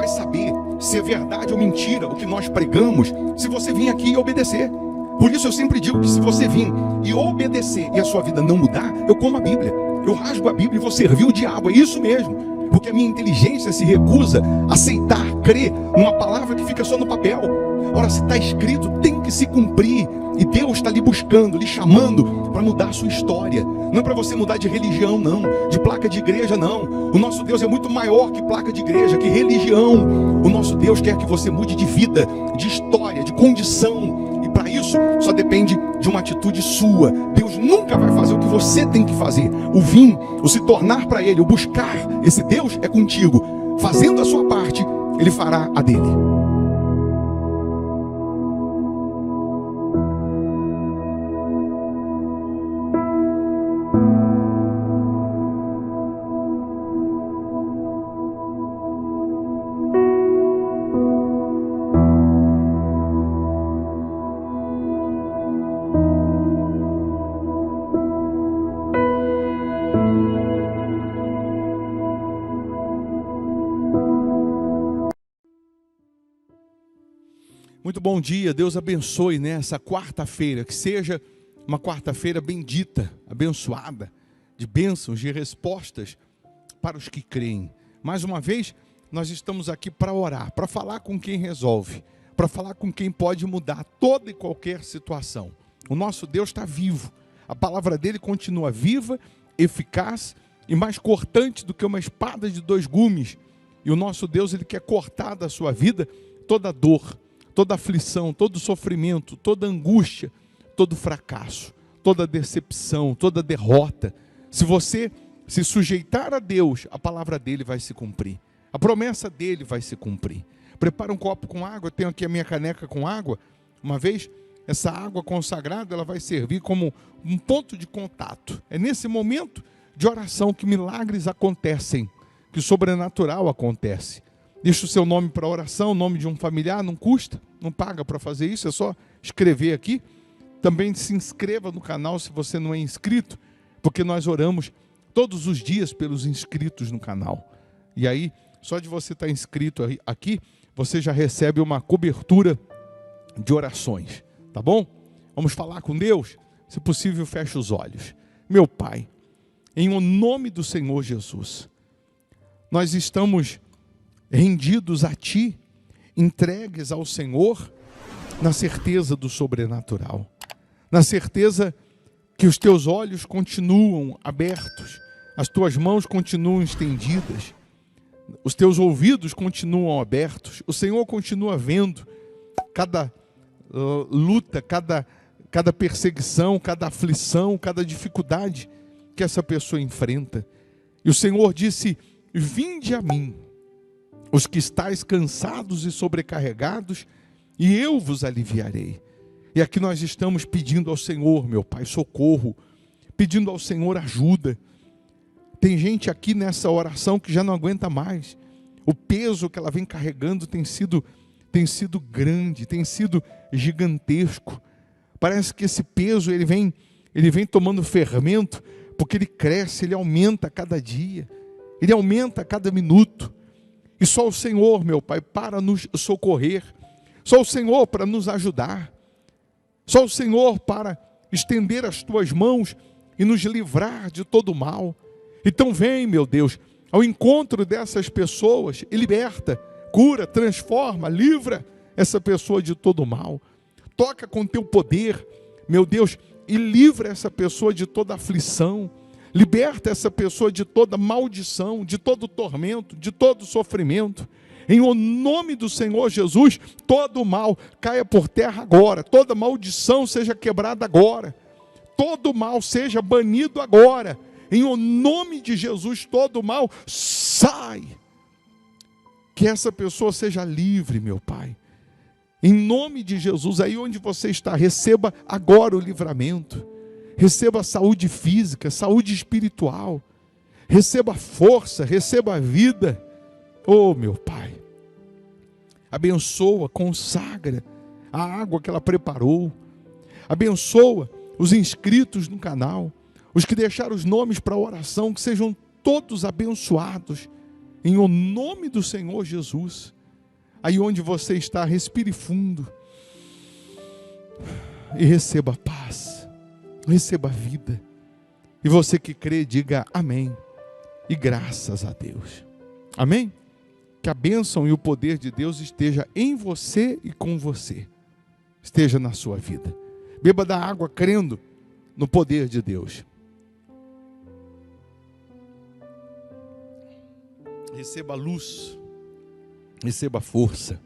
saber se é verdade ou mentira o que nós pregamos, se você vir aqui e obedecer. Por isso eu sempre digo que se você vir e obedecer e a sua vida não mudar, eu como a Bíblia, eu rasgo a Bíblia e vou servir o diabo, é isso mesmo. Porque a minha inteligência se recusa a aceitar, crer numa palavra que fica só no papel. Ora, se está escrito, tem que se cumprir. E Deus está lhe buscando, lhe chamando para mudar a sua história. Não é para você mudar de religião, não. De placa de igreja, não. O nosso Deus é muito maior que placa de igreja, que religião. O nosso Deus quer que você mude de vida, de história, de condição. E para isso, só depende de uma atitude sua. Deus nunca vai fazer o que você tem que fazer. O vir, o se tornar para Ele, o buscar esse Deus é contigo. Fazendo a sua parte, Ele fará a dele. Muito bom dia, Deus abençoe nessa quarta-feira, que seja uma quarta-feira bendita, abençoada, de bênçãos, de respostas para os que creem. Mais uma vez, nós estamos aqui para orar, para falar com quem resolve, para falar com quem pode mudar toda e qualquer situação. O nosso Deus está vivo, a palavra dele continua viva, eficaz e mais cortante do que uma espada de 2 gumes. E o nosso Deus, ele quer cortar da sua vida toda dor, toda aflição, todo sofrimento, toda angústia, todo fracasso, toda decepção, toda derrota. Se você se sujeitar a Deus, a palavra dele vai se cumprir. A promessa dele vai se cumprir. Prepara um copo com água, eu tenho aqui a minha caneca com água. Uma vez, essa água consagrada, ela vai servir como um ponto de contato. É nesse momento de oração que milagres acontecem, que o sobrenatural acontece. Deixa o seu nome para oração, o nome de um familiar, não custa, não paga para fazer isso, é só escrever aqui. Também se inscreva no canal se você não é inscrito, porque nós oramos todos os dias pelos inscritos no canal. E aí, só de você estar inscrito aqui, você já recebe uma cobertura de orações, tá bom? Vamos falar com Deus? Se possível, feche os olhos. Meu Pai, em o nome do Senhor Jesus, nós estamos rendidos a Ti, entregues ao Senhor, na certeza do sobrenatural, na certeza que os Teus olhos continuam abertos, as Tuas mãos continuam estendidas, os Teus ouvidos continuam abertos, o Senhor continua vendo cada luta, cada perseguição, cada aflição, cada dificuldade que essa pessoa enfrenta. E o Senhor disse: vinde a mim, os que estáis cansados e sobrecarregados, e eu vos aliviarei. E aqui nós estamos pedindo ao Senhor, meu Pai, socorro, pedindo ao Senhor ajuda. Tem gente aqui nessa oração que já não aguenta mais. O peso que ela vem carregando tem sido grande, tem sido gigantesco. Parece que esse peso ele vem tomando fermento, porque ele cresce, ele aumenta a cada dia, ele aumenta a cada minuto. E só o Senhor, meu Pai, para nos socorrer, só o Senhor para nos ajudar, só o Senhor para estender as Tuas mãos e nos livrar de todo o mal. Então vem, meu Deus, ao encontro dessas pessoas e liberta, cura, transforma, livra essa pessoa de todo o mal. Toca com Teu poder, meu Deus, e livra essa pessoa de toda aflição. Liberta essa pessoa de toda maldição, de todo tormento, de todo sofrimento. Em o nome do Senhor Jesus, todo mal caia por terra agora. Toda maldição seja quebrada agora. Todo mal seja banido agora. Em o nome de Jesus, todo mal sai. Que essa pessoa seja livre, meu Pai. Em nome de Jesus, aí onde você está, receba agora o livramento. Receba saúde física, saúde espiritual. Receba força, receba a vida. Oh, meu Pai. Abençoa, consagra a água que ela preparou. Abençoa os inscritos no canal. Os que deixaram os nomes para a oração, que sejam todos abençoados. Em o nome do Senhor Jesus. Aí onde você está, respire fundo e receba a paz, receba a vida. E você que crê, diga amém e graças a Deus. Amém? Que a bênção e o poder de Deus esteja em você e com você, esteja na sua vida. Beba da água crendo no poder de Deus. Receba luz, receba força.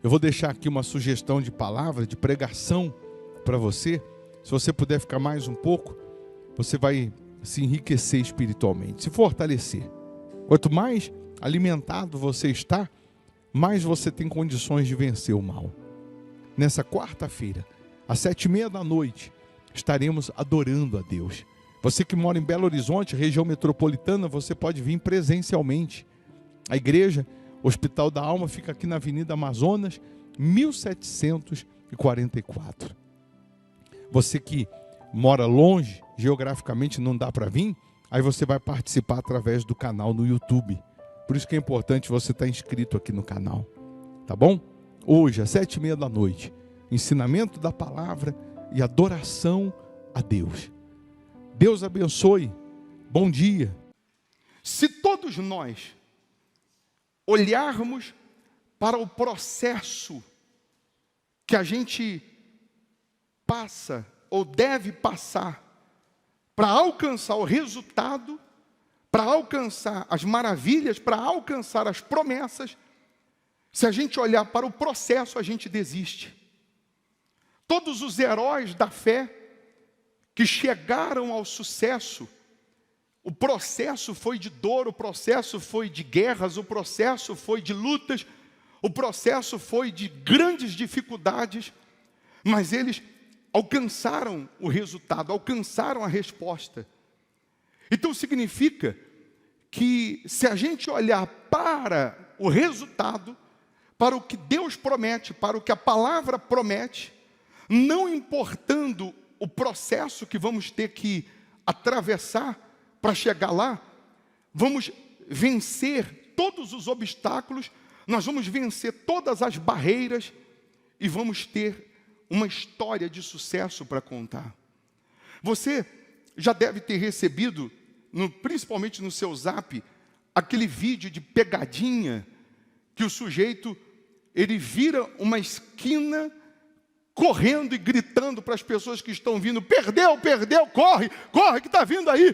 Eu vou deixar aqui uma sugestão de palavra, de pregação para você. Se você puder ficar mais um pouco, você vai se enriquecer espiritualmente, se fortalecer. Quanto mais alimentado você está, mais você tem condições de vencer o mal. Nessa quarta-feira, às 19h30, estaremos adorando a Deus. Você que mora em Belo Horizonte, região metropolitana, você pode vir presencialmente. A igreja Hospital da Alma fica aqui na Avenida Amazonas, 1744. Você que mora longe, geograficamente não dá para vir, aí você vai participar através do canal no YouTube. Por isso que é importante você estar inscrito aqui no canal, tá bom? Hoje, às 19h30, ensinamento da palavra e adoração a Deus. Deus abençoe. Bom dia. Se todos nós olharmos para o processo que a gente passa ou deve passar para alcançar o resultado, para alcançar as maravilhas, para alcançar as promessas, se a gente olhar para o processo, a gente desiste. Todos os heróis da fé que chegaram ao sucesso, o processo foi de dor, o processo foi de guerras, o processo foi de lutas, o processo foi de grandes dificuldades, mas eles alcançaram o resultado, alcançaram a resposta. Então significa que se a gente olhar para o resultado, para o que Deus promete, para o que a palavra promete, não importando o processo que vamos ter que atravessar para chegar lá, vamos vencer todos os obstáculos, nós vamos vencer todas as barreiras e vamos ter uma história de sucesso para contar. Você já deve ter recebido, principalmente no seu zap, aquele vídeo de pegadinha, que o sujeito, ele vira uma esquina, correndo e gritando para as pessoas que estão vindo, perdeu, perdeu, corre, corre que está vindo aí.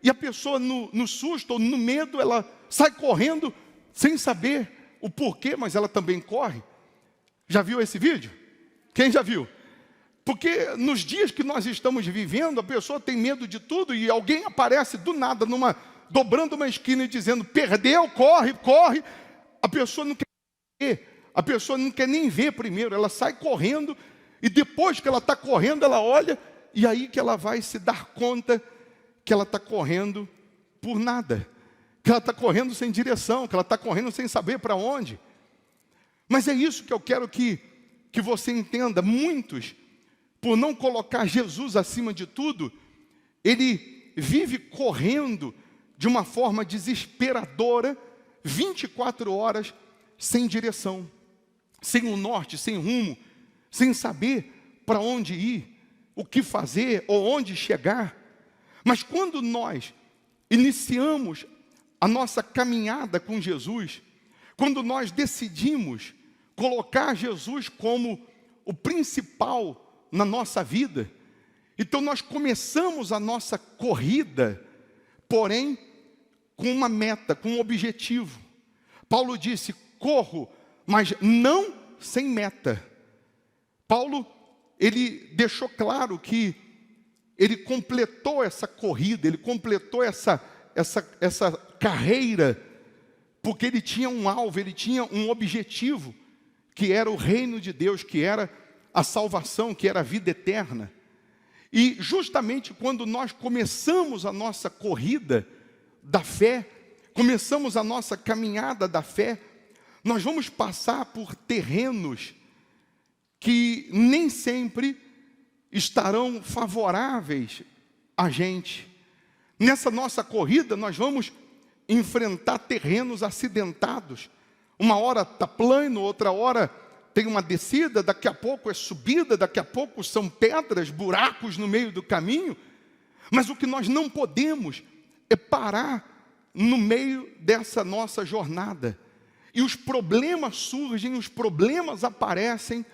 E a pessoa no susto ou no medo, ela sai correndo, sem saber o porquê, mas ela também corre. Já viu esse vídeo? Quem já viu? Porque nos dias que nós estamos vivendo, a pessoa tem medo de tudo e alguém aparece do nada, dobrando uma esquina e dizendo, perdeu, corre, corre. A pessoa não quer ver, a pessoa não quer nem ver primeiro, ela sai correndo e depois que ela está correndo, ela olha e aí que ela vai se dar conta que ela está correndo por nada, que ela está correndo sem direção, que ela está correndo sem saber para onde. Mas é isso que eu quero que você entenda. Muitos, por não colocar Jesus acima de tudo, ele vive correndo de uma forma desesperadora, 24 horas, sem direção, sem um norte, sem rumo, sem saber para onde ir, o que fazer ou onde chegar. Mas quando nós iniciamos a nossa caminhada com Jesus, quando nós decidimos colocar Jesus como o principal na nossa vida, então nós começamos a nossa corrida, porém com uma meta, com um objetivo. Paulo disse, corro, mas não sem meta. Paulo, ele deixou claro que ele completou essa corrida, ele completou essa carreira, porque ele tinha um alvo, ele tinha um objetivo, que era o reino de Deus, que era a salvação, que era a vida eterna. E justamente quando nós começamos a nossa corrida da fé, começamos a nossa caminhada da fé, nós vamos passar por terrenos que nem sempre estarão favoráveis a gente. Nessa nossa corrida, nós vamos enfrentar terrenos acidentados, Uma hora está plano, outra hora tem uma descida, daqui a pouco é subida, daqui a pouco são pedras, buracos no meio do caminho. Mas o que nós não podemos é parar no meio dessa nossa jornada. E os problemas surgem, os problemas aparecem,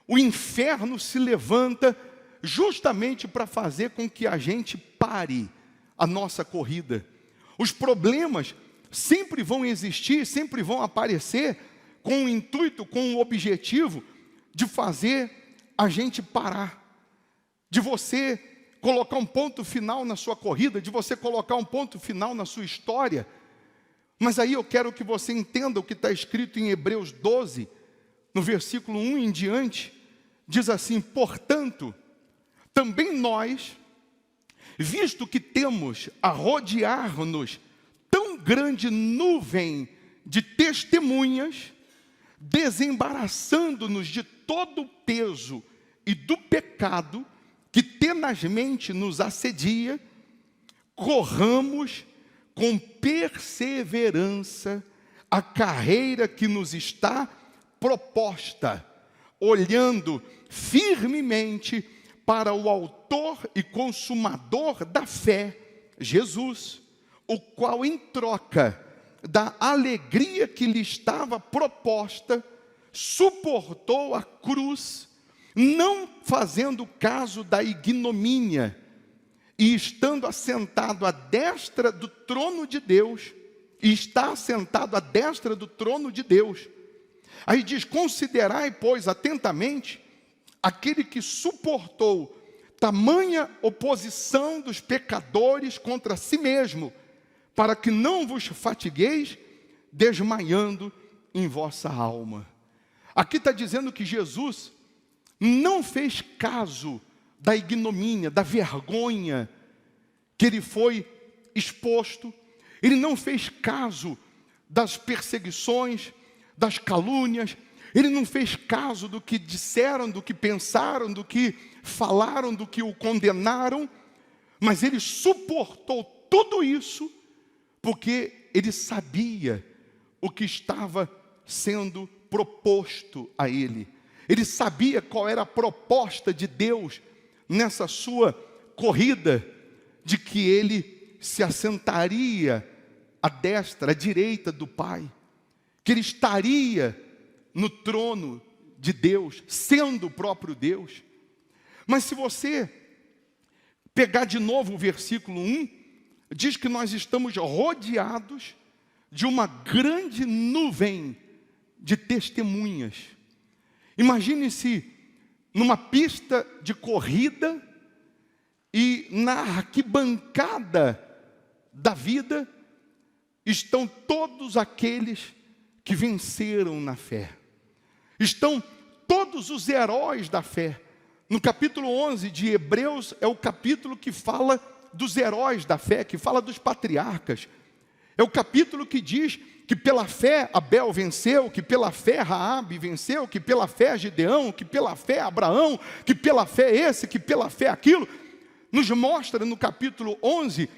o inferno se levanta justamente para fazer com que a gente pare a nossa corrida. Os problemas sempre vão existir, sempre vão aparecer com o intuito, com o objetivo de fazer a gente parar, de você colocar um ponto final na sua corrida, de você colocar um ponto final na sua história. Mas aí eu quero que você entenda o que está escrito em Hebreus 12, no versículo 1 em diante, diz assim: portanto, também nós, visto que temos a rodear-nos tão grande nuvem de testemunhas, desembaraçando-nos de todo o peso e do pecado que tenazmente nos assedia, corramos com perseverança a carreira que nos está proposta, olhando firmemente para o autor e consumador da fé, Jesus, o qual, em troca da alegria que lhe estava proposta, suportou a cruz, não fazendo caso da ignomínia, e estando assentado à destra do trono de Deus, e está assentado à destra do trono de Deus. Aí diz: considerai, pois, atentamente aquele que suportou tamanha oposição dos pecadores contra si mesmo, para que não vos fatigueis desmaiando em vossa alma. Aqui está dizendo que Jesus não fez caso da ignomínia, da vergonha que ele foi exposto. Ele não fez caso das perseguições, das calúnias. Ele não fez caso do que disseram, do que pensaram, do que falaram, do que o condenaram. Mas ele suportou tudo isso porque ele sabia o que estava sendo proposto a ele. Ele sabia qual era a proposta de Deus nessa sua corrida, de que ele se assentaria à destra, à direita do Pai, que ele estaria no trono de Deus, sendo o próprio Deus. Mas se você pegar de novo o versículo 1, diz que nós estamos rodeados de uma grande nuvem de testemunhas. Imagine-se numa pista de corrida e na arquibancada da vida estão todos aqueles que venceram na fé. Estão todos os heróis da fé. No capítulo 11 de Hebreus é o capítulo que fala dos heróis da fé, que fala dos patriarcas. É o capítulo que diz que pela fé Abel venceu, que pela fé Raabe venceu, que pela fé Gideão, que pela fé Abraão, que pela fé esse, que pela fé aquilo. Nos mostra no capítulo 11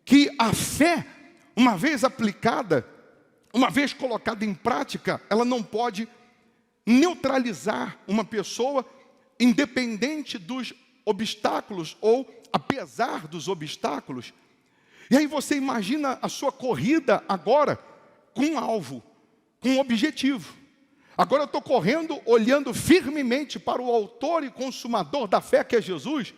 que a fé, uma vez aplicada, uma vez colocada em prática, ela não pode neutralizar uma pessoa independente dos obstáculos ou apesar dos obstáculos. E aí você imagina a sua corrida agora com um alvo, com um objetivo. Agora eu estou correndo, olhando firmemente para o autor e consumador da fé, que é Jesus.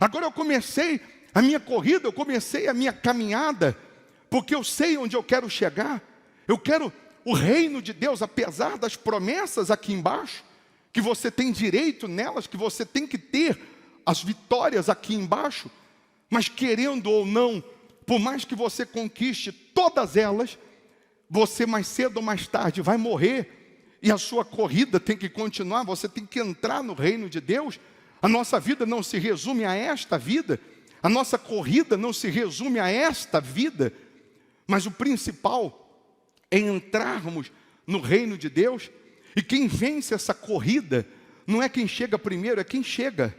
Agora eu comecei a minha corrida, eu comecei a minha caminhada, porque eu sei onde eu quero chegar. Eu quero o reino de Deus, apesar das promessas aqui embaixo, que você tem direito nelas, que você tem que ter as vitórias aqui embaixo, mas querendo ou não, por mais que você conquiste todas elas, você mais cedo ou mais tarde vai morrer, e a sua corrida tem que continuar, você tem que entrar no reino de Deus. A nossa vida não se resume a esta vida, a nossa corrida não se resume a esta vida, mas o principal é entrarmos no reino de Deus. E quem vence essa corrida não é quem chega primeiro, é quem chega.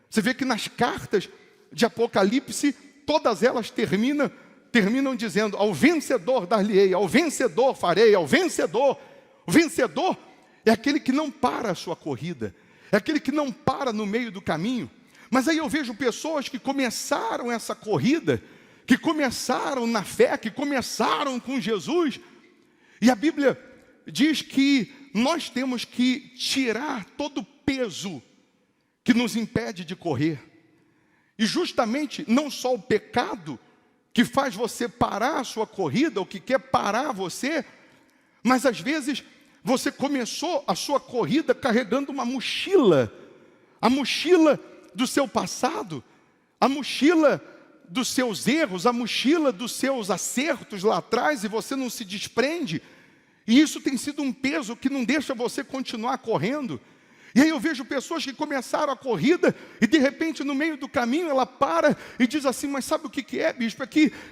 Você vê que nas cartas de Apocalipse, todas elas terminam dizendo: ao vencedor dar-lhe-ei, ao vencedor farei, ao vencedor. O vencedor é aquele que não para a sua corrida, é aquele que não para no meio do caminho. Mas aí eu vejo pessoas que começaram essa corrida, que começaram na fé, que começaram com Jesus, e a Bíblia diz que nós temos que tirar todo o peso que nos impede de correr. E justamente não só o pecado que faz você parar a sua corrida, ou que quer parar você, mas às vezes você começou a sua corrida carregando uma mochila, a mochila do seu passado, a mochila dos seus erros, a mochila dos seus acertos lá atrás, e você não se desprende, e isso tem sido um peso que não deixa você continuar correndo. E aí eu vejo pessoas que começaram a corrida e de repente no meio do caminho ela para e diz assim: mas sabe o que é, bispo? É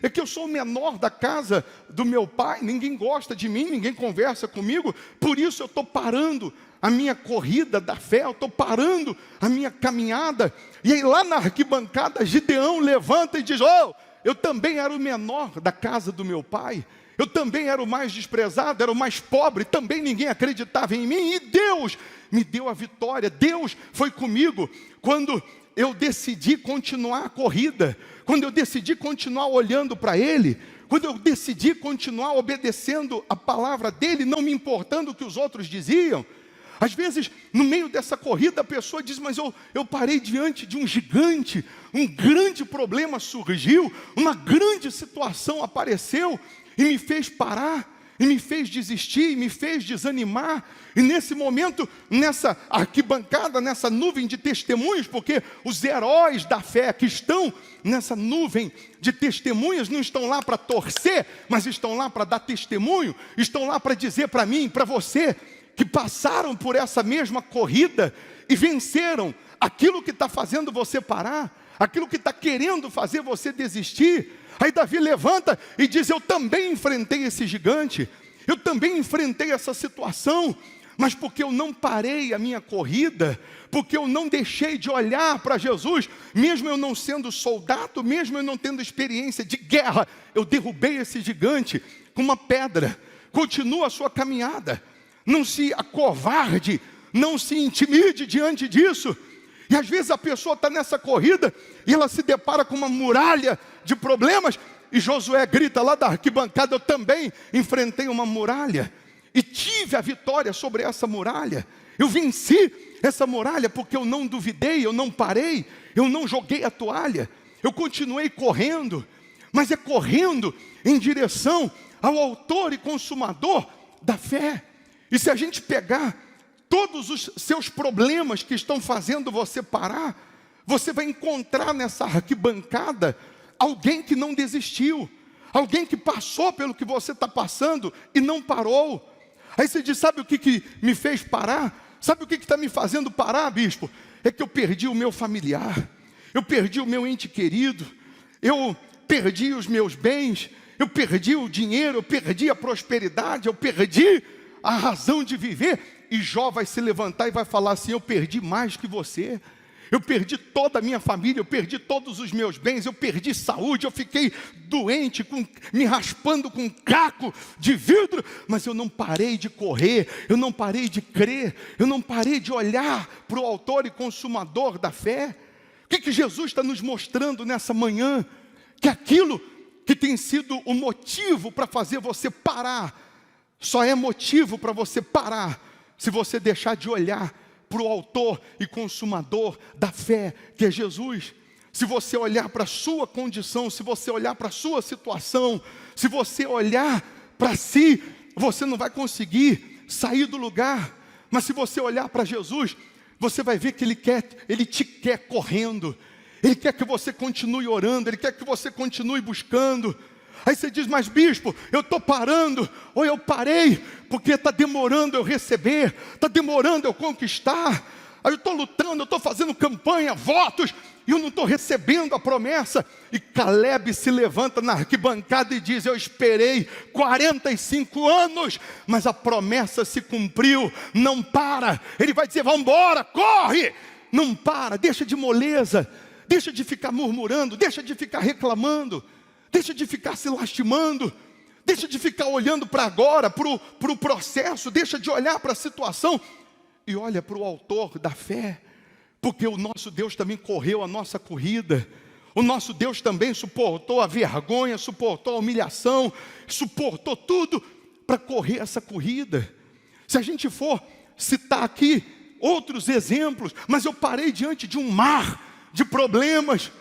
que eu sou o menor da casa do meu pai, ninguém gosta de mim, ninguém conversa comigo, por isso eu estou parando a minha corrida da fé, eu estou parando a minha caminhada. E aí lá na arquibancada Gideão levanta e diz: oh, eu também era o menor da casa do meu pai, eu também era o mais desprezado, era o mais pobre, também ninguém acreditava em mim, e Deus me deu a vitória. Deus foi comigo quando eu decidi continuar a corrida, quando eu decidi continuar olhando para Ele, quando eu decidi continuar obedecendo a palavra dEle, não me importando o que os outros diziam. Às vezes, no meio dessa corrida, a pessoa diz: mas eu parei diante de um gigante, um grande problema surgiu, uma grande situação apareceu, e me fez parar, e me fez desistir, e me fez desanimar. E nesse momento, nessa arquibancada, nessa nuvem de testemunhos, porque os heróis da fé que estão nessa nuvem de testemunhas não estão lá para torcer, mas estão lá para dar testemunho, estão lá para dizer para mim, para você, que passaram por essa mesma corrida e venceram aquilo que está fazendo você parar, aquilo que está querendo fazer você desistir. Aí Davi levanta e diz: eu também enfrentei esse gigante, eu também enfrentei essa situação, mas porque eu não parei a minha corrida, porque eu não deixei de olhar para Jesus, mesmo eu não sendo soldado, mesmo eu não tendo experiência de guerra, eu derrubei esse gigante com uma pedra. Continua a sua caminhada, não se acovarde, não se intimide diante disso. E às vezes a pessoa está nessa corrida e ela se depara com uma muralha de problemas, e Josué grita lá da arquibancada: eu também enfrentei uma muralha e tive a vitória sobre essa muralha. Eu venci essa muralha porque eu não duvidei, eu não parei, eu não joguei a toalha, eu continuei correndo, mas é correndo em direção ao autor e consumador da fé. E se a gente pegar todos os seus problemas que estão fazendo você parar, você vai encontrar nessa arquibancada alguém que não desistiu, alguém que passou pelo que você está passando e não parou. Aí você diz: sabe o que me fez parar? Sabe o que está me fazendo parar, bispo? É que eu perdi o meu familiar, eu perdi o meu ente querido, eu perdi os meus bens, eu perdi o dinheiro, eu perdi a prosperidade, eu perdi a razão de viver. E Jó vai se levantar e vai falar assim: eu perdi mais que você, eu perdi toda a minha família, eu perdi todos os meus bens, eu perdi saúde, eu fiquei doente, me raspando com um caco de vidro, mas eu não parei de correr, eu não parei de crer, eu não parei de olhar para o autor e consumador da fé. O que Jesus está nos mostrando nessa manhã? Que aquilo que tem sido o motivo para fazer você parar, só é motivo para você parar se você deixar de olhar para o autor e consumador da fé, que é Jesus. Se você olhar para a sua condição, se você olhar para a sua situação, se você olhar para si, você não vai conseguir sair do lugar. Mas se você olhar para Jesus, você vai ver que Ele te quer correndo, Ele quer que você continue orando, Ele quer que você continue buscando. Aí você diz: mas bispo, eu estou parando, ou eu parei porque está demorando eu receber, está demorando eu conquistar. Aí eu estou lutando, eu estou fazendo campanha, votos, e eu não estou recebendo a promessa. E Caleb se levanta na arquibancada e diz: eu esperei 45 anos, mas a promessa se cumpriu. Não para. Ele vai dizer: vamos embora, corre. Não para, deixa de moleza, deixa de ficar murmurando, deixa de ficar reclamando, deixa de ficar se lastimando. Deixa de ficar olhando para agora, para o processo. Deixa de olhar para a situação e olha para o autor da fé. Porque o nosso Deus também correu a nossa corrida. O nosso Deus também suportou a vergonha, suportou a humilhação, suportou tudo para correr essa corrida. Se a gente for citar aqui outros exemplos, mas eu parei diante de um mar de problemas.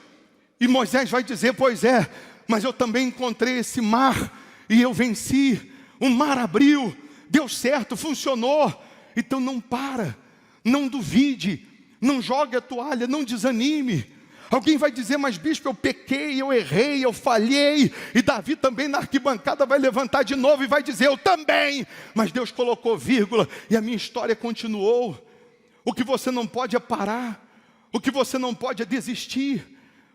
E Moisés vai dizer, pois é, mas eu também encontrei esse mar e eu venci. O mar abriu, deu certo, funcionou. Então não para, não duvide, não jogue a toalha, não desanime. Alguém vai dizer, mas bispo, eu pequei, eu errei, eu falhei. E Davi também na arquibancada vai levantar de novo e vai dizer, eu também. Mas Deus colocou vírgula e a minha história continuou. O que você não pode é parar. O que você não pode é desistir.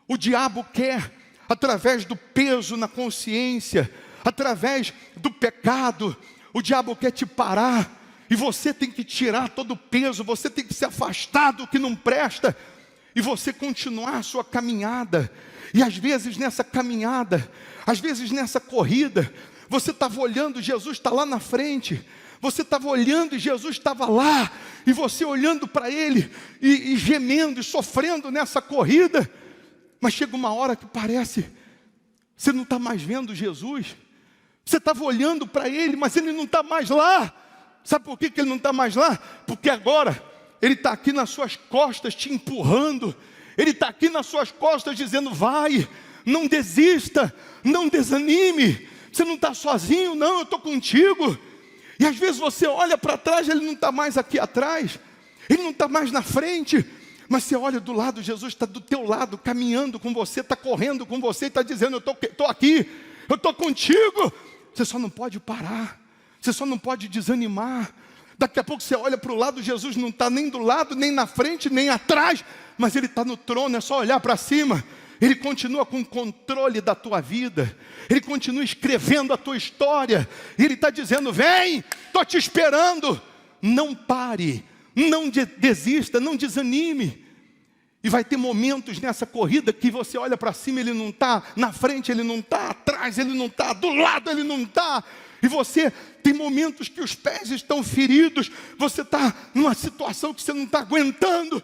O diabo quer, através do peso na consciência, através do pecado, o diabo quer te parar. E você tem que tirar todo o peso, você tem que se afastar do que não presta. E você continuar a sua caminhada. E às vezes nessa caminhada, às vezes nessa corrida, você estava olhando, Jesus está lá na frente. Você estava olhando e Jesus estava lá. E você olhando para Ele e gemendo e sofrendo nessa corrida. Mas chega uma hora que parece, você não está mais vendo Jesus. Você estava olhando para Ele, mas Ele não está mais lá. Sabe por que Ele não está mais lá? Porque agora Ele está aqui nas suas costas te empurrando. Ele está aqui nas suas costas dizendo, vai, não desista, não desanime. Você não está sozinho, não, eu estou contigo. E às vezes você olha para trás, Ele não está mais aqui atrás. Ele não está mais na frente. Mas você olha do lado, Jesus está do teu lado, caminhando com você, está correndo com você, está dizendo, eu estou aqui, eu estou contigo. Você só não pode parar, você só não pode desanimar. Daqui a pouco você olha para o lado, Jesus não está nem do lado, nem na frente, nem atrás, mas Ele está no trono, é só olhar para cima. Ele continua com o controle da tua vida, Ele continua escrevendo a tua história, e Ele está dizendo, vem, estou te esperando. Não pare, não desista, não desanime. E vai ter momentos nessa corrida que você olha para cima, Ele não está, na frente Ele não está, atrás Ele não está, do lado Ele não está. E você tem momentos que os pés estão feridos, você está numa situação que você não está aguentando,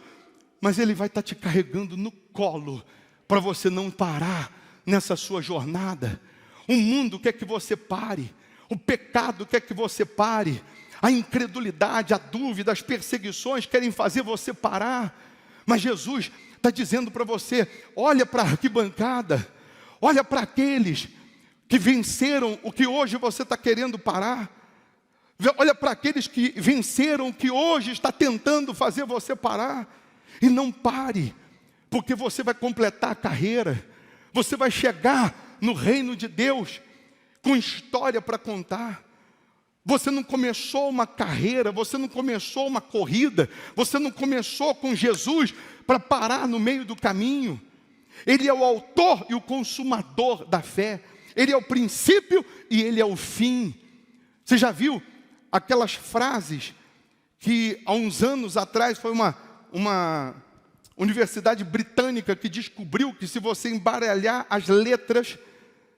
mas Ele vai estar te carregando no colo, para você não parar nessa sua jornada. O mundo quer que você pare, o pecado quer que você pare, a incredulidade, a dúvida, as perseguições querem fazer você parar. Mas Jesus está dizendo para você, olha para a arquibancada, olha para aqueles que venceram o que hoje você está querendo parar. Olha para aqueles que venceram o que hoje está tentando fazer você parar. E não pare, porque você vai completar a carreira. Você vai chegar no reino de Deus com história para contar. Você não começou uma carreira, você não começou uma corrida, você não começou com Jesus para parar no meio do caminho. Ele é o autor e o consumador da fé. Ele é o princípio e Ele é o fim. Você já viu aquelas frases que há uns anos atrás foi uma universidade britânica que descobriu que se você embaralhar as letras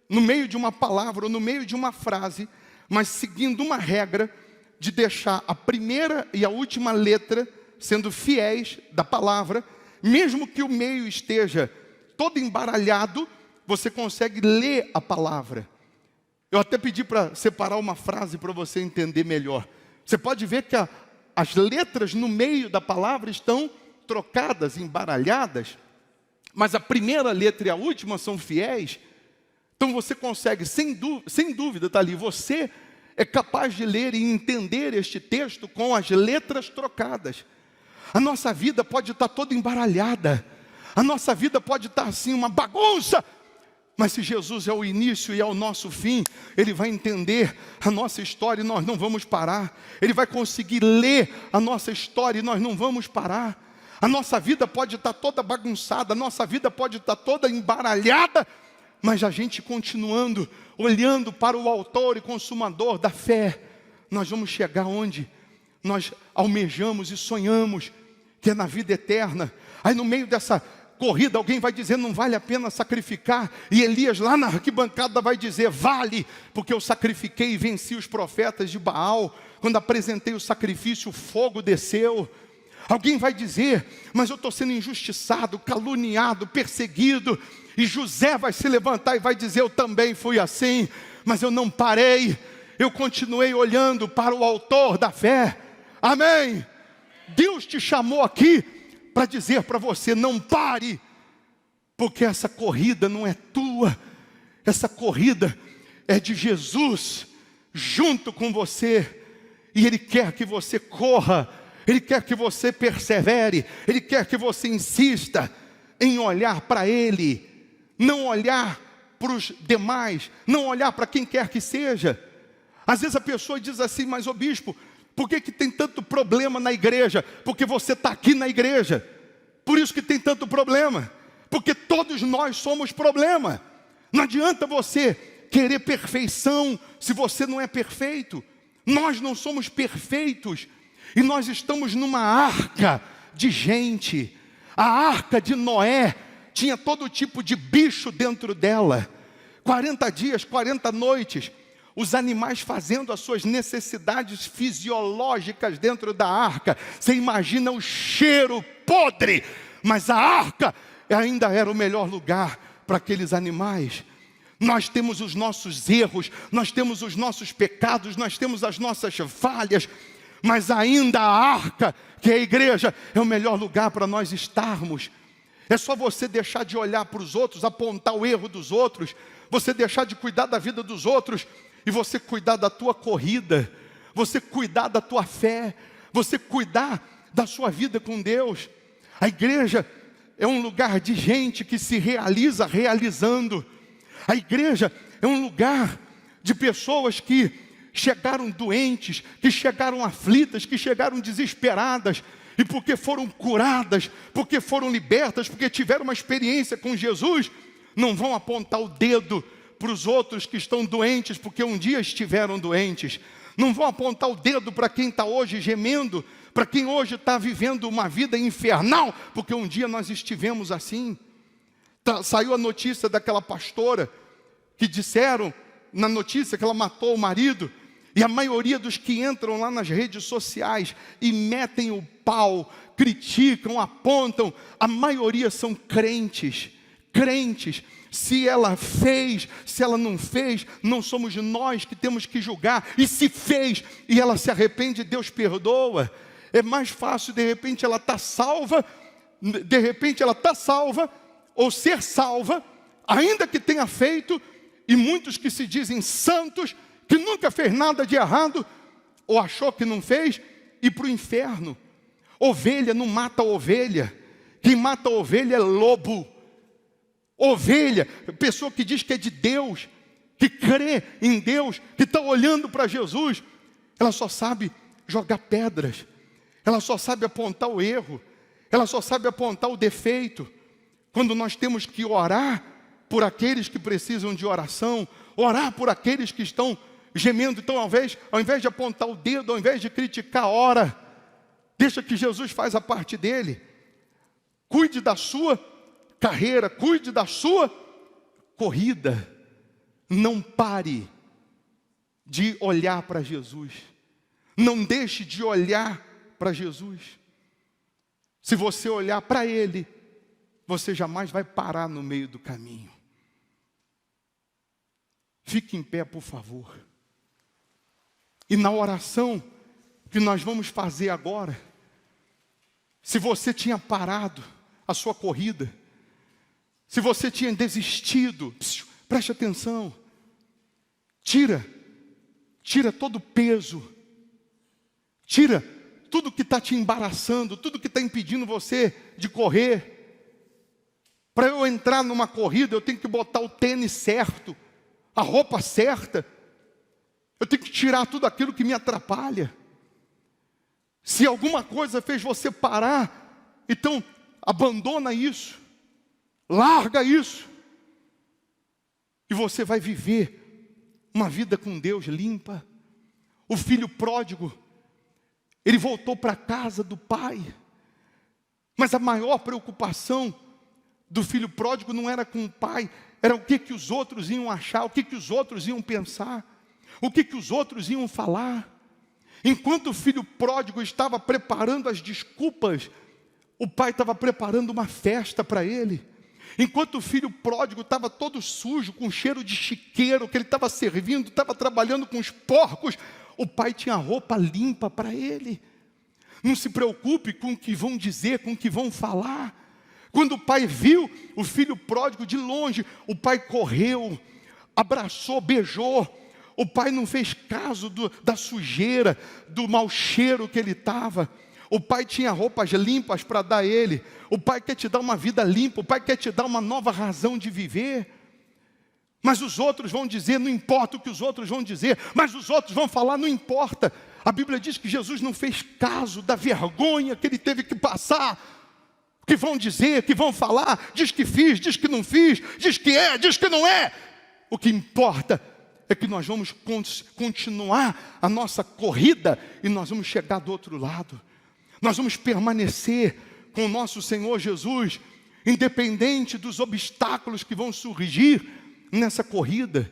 no meio de uma palavra ou no meio de uma frase, mas seguindo uma regra de deixar a primeira e a última letra sendo fiéis da palavra, mesmo que o meio esteja todo embaralhado, você consegue ler a palavra. Eu até pedi para separar uma frase para você entender melhor. Você pode ver que as letras no meio da palavra estão trocadas, embaralhadas, mas a primeira letra e a última são fiéis. Então você consegue, sem dúvida, está ali, você é capaz de ler e entender este texto com as letras trocadas. A nossa vida pode estar toda embaralhada, a nossa vida pode estar assim, uma bagunça, mas se Jesus é o início e é o nosso fim, Ele vai entender a nossa história e nós não vamos parar. Ele vai conseguir ler a nossa história e nós não vamos parar. A nossa vida pode estar toda bagunçada, a nossa vida pode estar toda embaralhada, mas a gente continuando, olhando para o autor e consumador da fé, nós vamos chegar onde nós almejamos e sonhamos, que é na vida eterna. Aí no meio dessa corrida, alguém vai dizer, não vale a pena sacrificar. E Elias lá na arquibancada vai dizer, vale, porque eu sacrifiquei e venci os profetas de Baal. Quando apresentei o sacrifício, o fogo desceu. Alguém vai dizer, mas eu estou sendo injustiçado, caluniado, perseguido. E José vai se levantar e vai dizer, eu também fui assim, mas eu não parei. Eu continuei olhando para o autor da fé. Amém? Deus te chamou aqui para dizer para você, não pare, porque essa corrida não é tua, essa corrida é de Jesus, junto com você, e Ele quer que você corra, Ele quer que você persevere, Ele quer que você insista em olhar para Ele, não olhar para os demais, não olhar para quem quer que seja. Às vezes a pessoa diz assim, mas ô bispo, por que tem tanto problema na igreja? Porque você está aqui na igreja. Por isso que tem tanto problema. Porque todos nós somos problema. Não adianta você querer perfeição se você não é perfeito. Nós não somos perfeitos. E nós estamos numa arca de gente. A arca de Noé tinha todo tipo de bicho dentro dela. 40 dias, 40 noites. Os animais fazendo as suas necessidades fisiológicas dentro da arca. Você imagina o cheiro podre, mas a arca ainda era o melhor lugar para aqueles animais. Nós temos os nossos erros, nós temos os nossos pecados, nós temos as nossas falhas, mas ainda a arca, que é a igreja, é o melhor lugar para nós estarmos. É só você deixar de olhar para os outros, apontar o erro dos outros, você deixar de cuidar da vida dos outros, e você cuidar da tua corrida, você cuidar da tua fé, você cuidar da sua vida com Deus. A igreja é um lugar de gente que se realiza realizando. A igreja é um lugar de pessoas que chegaram doentes, que chegaram aflitas, que chegaram desesperadas, e porque foram curadas, porque foram libertas, porque tiveram uma experiência com Jesus, não vão apontar o dedo para os outros que estão doentes, porque um dia estiveram doentes. Não vão apontar o dedo para quem está hoje gemendo, para quem hoje está vivendo uma vida infernal, porque um dia nós estivemos assim. Saiu a notícia daquela pastora, que disseram na notícia que ela matou o marido, e a maioria dos que entram lá nas redes sociais e metem o pau, criticam, apontam, a maioria são crentes. Se ela fez, se ela não fez, não somos nós que temos que julgar. E se fez e ela se arrepende, Deus perdoa. É mais fácil, de repente ela está salva, ou ser salva, ainda que tenha feito, e muitos que se dizem santos, que nunca fez nada de errado, ou achou que não fez, ir para o inferno. Ovelha não mata ovelha, quem mata ovelha é lobo. Ovelha, pessoa que diz que é de Deus, que crê em Deus, que está olhando para Jesus, ela só sabe jogar pedras, ela só sabe apontar o erro, ela só sabe apontar o defeito. Quando nós temos que orar por aqueles que precisam de oração, orar por aqueles que estão gemendo, então ao invés de apontar o dedo, ao invés de criticar, ora, deixa que Jesus faz a parte dele. Cuide da sua carreira, cuide da sua corrida. Não pare de olhar para Jesus. Não deixe de olhar para Jesus. Se você olhar para Ele, você jamais vai parar no meio do caminho. Fique em pé, por favor. E na oração que nós vamos fazer agora, se você tinha parado a sua corrida, se você tinha desistido, preste atenção. Tira todo o peso. Tira tudo que está te embaraçando, tudo que está impedindo você de correr. Para eu entrar numa corrida, eu tenho que botar o tênis certo, a roupa certa. Eu tenho que tirar tudo aquilo que me atrapalha. Se alguma coisa fez você parar, então abandona isso. Larga isso. E você vai viver uma vida com Deus limpa. O filho pródigo, ele voltou para a casa do pai. Mas a maior preocupação do filho pródigo não era com o pai, era o que os outros iam achar, o que os outros iam pensar, o que os outros iam falar. Enquanto o filho pródigo estava preparando as desculpas, o pai estava preparando uma festa para ele. Enquanto o filho pródigo estava todo sujo, com cheiro de chiqueiro, que ele estava servindo, estava trabalhando com os porcos, o pai tinha roupa limpa para ele. Não se preocupe com o que vão dizer, com o que vão falar. Quando o pai viu o filho pródigo de longe, o pai correu, abraçou, beijou. O pai não fez caso da sujeira, do mau cheiro que ele estava. O pai tinha roupas limpas para dar a ele. O pai quer te dar uma vida limpa. O pai quer te dar uma nova razão de viver. Mas os outros vão dizer, não importa o que os outros vão dizer. Mas os outros vão falar, não importa. A Bíblia diz que Jesus não fez caso da vergonha que ele teve que passar. O que vão dizer, o que vão falar. Diz que fiz, diz que não fiz. Diz que é, diz que não é. O que importa é que nós vamos continuar a nossa corrida e nós vamos chegar do outro lado. Nós vamos permanecer com o nosso Senhor Jesus, independente dos obstáculos que vão surgir nessa corrida,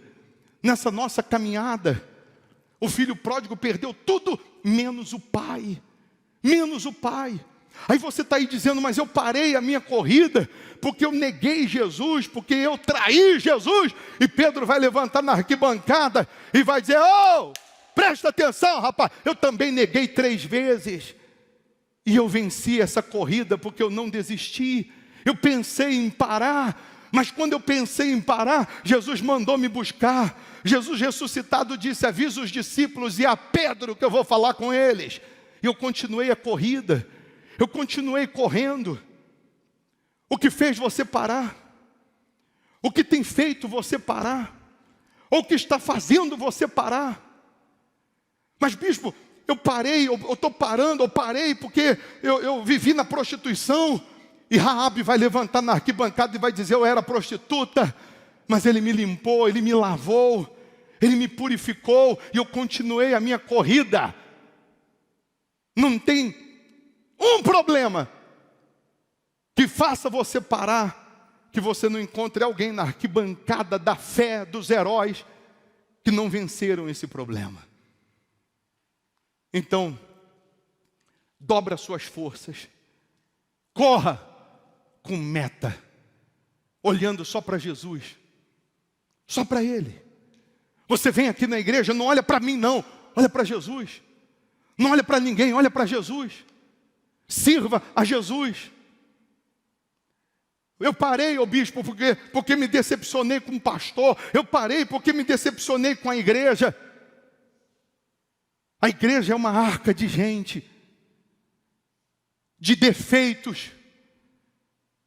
nessa nossa caminhada. O filho pródigo perdeu tudo, menos o pai. Menos o pai. Aí você está aí dizendo, mas eu parei a minha corrida, porque eu neguei Jesus, porque eu traí Jesus. E Pedro vai levantar na arquibancada e vai dizer, oh, presta atenção, rapaz, eu também neguei 3 vezes. E eu venci essa corrida porque eu não desisti. Eu pensei em parar, mas quando eu pensei em parar, Jesus mandou me buscar. Jesus ressuscitado disse, avisa os discípulos e a Pedro que eu vou falar com eles. E eu continuei a corrida, eu continuei correndo. O que fez você parar? O que tem feito você parar? Ou o que está fazendo você parar? Mas bispo, eu parei, eu estou parando, eu parei porque eu vivi na prostituição. E Raabe vai levantar na arquibancada e vai dizer, eu era prostituta, mas ele me limpou, ele me lavou, ele me purificou e eu continuei a minha corrida. Não tem um problema que faça você parar, que você não encontre alguém na arquibancada da fé dos heróis que não venceram esse problema. Então, dobra suas forças, corra com meta, olhando só para Jesus, só para Ele. Você vem aqui na igreja, não olha para mim não, olha para Jesus. Não olha para ninguém, olha para Jesus. Sirva a Jesus. Eu parei, ô bispo, porque me decepcionei com o pastor. Eu parei porque me decepcionei com a igreja. A igreja é uma arca de gente, de defeitos,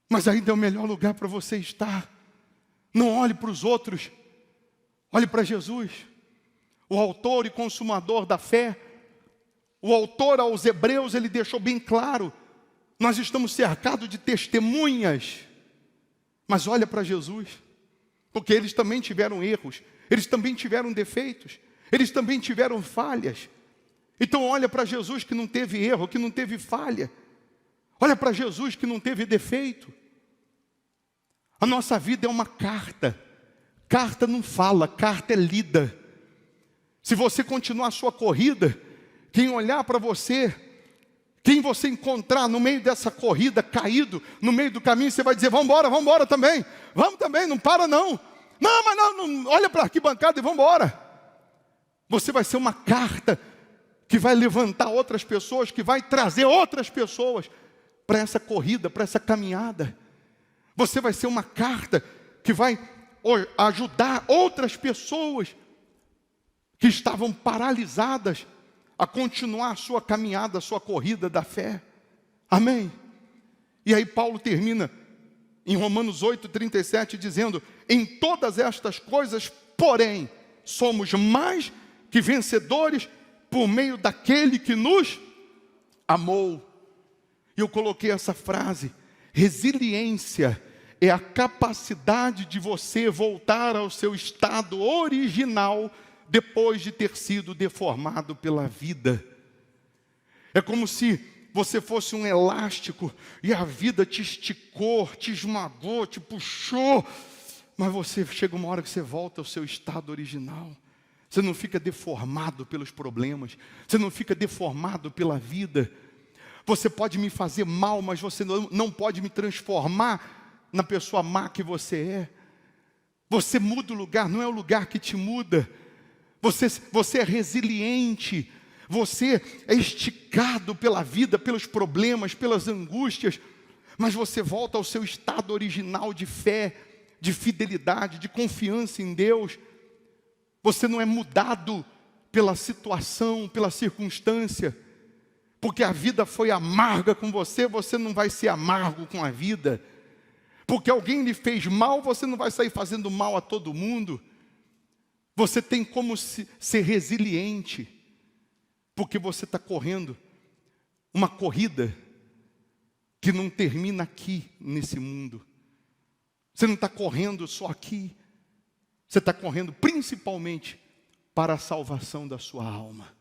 mas ainda é o melhor lugar para você estar. Não olhe para os outros, olhe para Jesus, o autor e consumador da fé. O autor aos Hebreus, ele deixou bem claro, nós estamos cercados de testemunhas, mas olha para Jesus, porque eles também tiveram erros, eles também tiveram defeitos, eles também tiveram falhas. Então olha para Jesus que não teve erro, que não teve falha. Olha para Jesus que não teve defeito. A nossa vida é uma carta. Carta não fala, carta é lida. Se você continuar a sua corrida, quem olhar para você, quem você encontrar no meio dessa corrida, caído, no meio do caminho, você vai dizer, vamos embora também. Vamos também, não para não. Não, mas não olha para a arquibancada e vamos embora. Você vai ser uma carta que vai levantar outras pessoas, que vai trazer outras pessoas para essa corrida, para essa caminhada. Você vai ser uma carta que vai ajudar outras pessoas que estavam paralisadas a continuar a sua caminhada, a sua corrida da fé. Amém? E aí Paulo termina em Romanos 8:37 dizendo, em todas estas coisas, porém, somos mais que vencedores por meio daquele que nos amou. E eu coloquei essa frase, resiliência é a capacidade de você voltar ao seu estado original depois de ter sido deformado pela vida. É como se você fosse um elástico e a vida te esticou, te esmagou, te puxou, mas você chega uma hora que você volta ao seu estado original. Você não fica deformado pelos problemas, você não fica deformado pela vida. Você pode me fazer mal, mas você não pode me transformar na pessoa má que você é. Você muda o lugar, não é o lugar que te muda. Você é resiliente, você é esticado pela vida, pelos problemas, pelas angústias, mas você volta ao seu estado original de fé, de fidelidade, de confiança em Deus. Você não é mudado pela situação, pela circunstância, porque a vida foi amarga com você, você não vai ser amargo com a vida. Porque alguém lhe fez mal, você não vai sair fazendo mal a todo mundo. Você tem como ser resiliente, porque você está correndo uma corrida que não termina aqui, nesse mundo. Você não está correndo só aqui, você está correndo principalmente para a salvação da sua alma.